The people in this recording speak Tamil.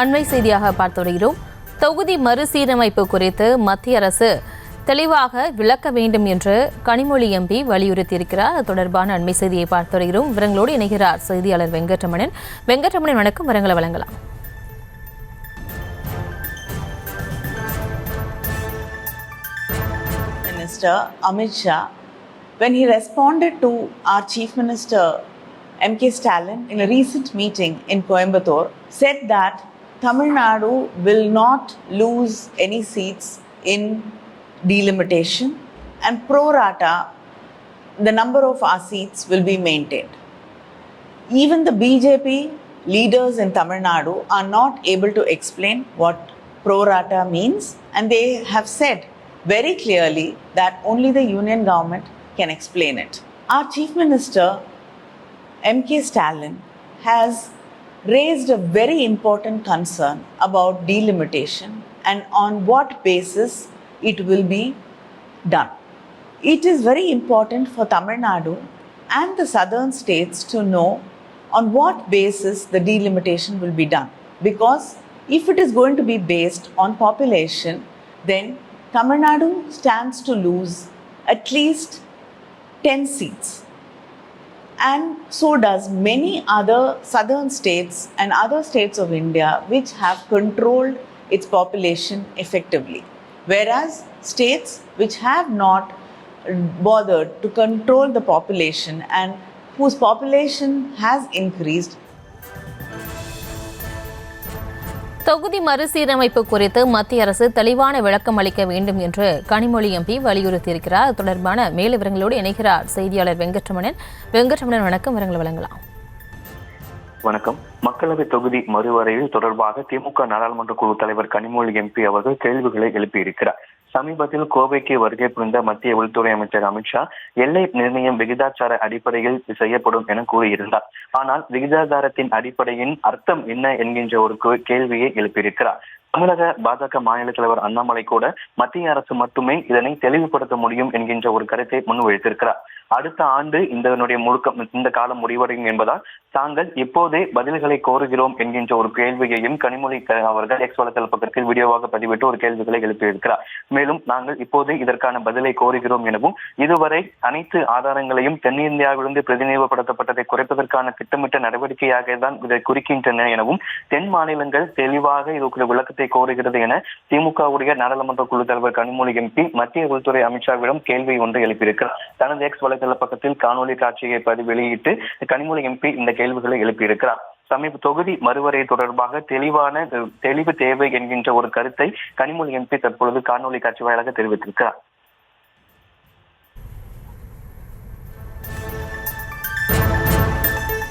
அண்மை செய்தியாக பார்த்து வருகிறோம். தொகுதி மறுசீரமைப்பு குறித்து மத்திய அரசு தெளிவாக விளக்க வேண்டும் என்று கனிமொழி எம்பி வலியுறுத்தியிருக்கிறார். அது தொடர்பான அண்மை செய்தியை பார்த்து வருகிறோம். விவரங்களோடு இணைகிறார் செய்தியாளர் வெங்கட்ரமணன். வெங்கட்ரமணன், வணக்கம். விவரங்களை வழங்கலாம். Minister Amit Shah, when he responded to our Chief Minister M.K. Stalin in a recent meeting in Coimbatore, said that Tamil Nadu will not lose any seats in delimitation and pro rata, the number of our seats will be maintained. Even the BJP leaders in Tamil Nadu are not able to explain what pro rata means, and they have said very clearly that only the union government can explain it. Our Chief Minister M.K. Stalin has raised a very important concern about delimitation and on what basis it will be done. It is very important for Tamil Nadu and the southern states to know on what basis the delimitation will be done. Because if it is going to be based on population, then Tamil Nadu stands to lose at least 10 seats. And so does many other southern states and other states of India which have controlled its population effectively. Whereas states which have not bothered to control the population and whose population has increased. தொகுதி மறுசீரமைப்பு குறித்து மத்திய அரசு தெளிவான விளக்கம் அளிக்க வேண்டும் என்று கனிமொழி எம்பி வலியுறுத்தியிருக்கிறார். அது தொடர்பான மேல் விவரங்களோடு இணைகிறார் செய்தியாளர் வெங்கட்ரமணன். வெங்கட்ரமணன், வணக்கம். விவரங்களை வழங்கலாம். வணக்கம். மக்களவை தொகுதி மறுவரையில் தொடர்பாக திமுக நாடாளுமன்ற குழு தலைவர் கனிமொழி எம்பி அவர்கள் கேள்விகளை எழுப்பியிருக்கிறார். சமீபத்தில் கோவைக்கு வருகை புரிந்த மத்திய உள்துறை அமைச்சர் அமித்ஷா எல்லை நிர்ணயம் விகிதாச்சார அடிப்படையில் செய்யப்படும் என கூறியிருந்தார். ஆனால் விகிதாச்சாரத்தின் அடிப்படையின் அர்த்தம் என்ன என்கின்ற ஒரு கேள்வியை எழுப்பியிருக்கிறார். தமிழக பாஜக மாநில தலைவர் அண்ணாமலை கூட மத்திய அரசு மட்டுமே இதனை தெளிவுபடுத்த முடியும் என்கின்ற ஒரு கருத்தை முன்வைத்திருக்கிறார். அடுத்த ஆண்டு இந்த காலம் முடிவடையும் என்பதால் தாங்கள் இப்போதே பதில்களை கோருகிறோம் என்கின்ற ஒரு கேள்வியையும் கனிமொழி அவர்கள் எக்ஸ் வலைதள பக்கத்தில் வீடியோவாக பதிவிட்டு ஒரு கேள்விகளை எழுப்பியிருக்கிறார். மேலும் நாங்கள் இப்போதே இதற்கான பதிலை கோருகிறோம் எனவும் இதுவரை அனைத்து ஆதாரங்களையும் தென்னிந்தியாவிலிருந்து பிரதிநிதிப்படுத்தப்பட்டதை குறைப்பதற்கான திட்டமிட்ட நடவடிக்கையாக தான் இதை குறிக்கின்றன எனவும் தென் மாநிலங்கள் தெளிவாக இதுக்கு விளக்கத்தை கோருகிறது என திமுகவுடைய நாடாளுமன்ற குழு தலைவர் கனிமொழி எம்பி மத்திய உள்துறை அமித்ஷாவிடம் கேள்வி ஒன்றை எழுப்பியிருக்கிறார். தனது எக்ஸ் வலைதள பக்கத்தில் காணொலி காட்சியை வெளியிட்டு கனிமொழி எம்பி இந்த கேள்விகளை எழுப்பியிருக்கிறார். தொகுதி மறுவரை தொடர்பாக தெளிவு தேவை என்கின்ற ஒரு கருத்தை கனிமொழி எம்பி தற்பொழுது காணொலி காட்சி வாயிலாக தெரிவித்திருக்கிறார்.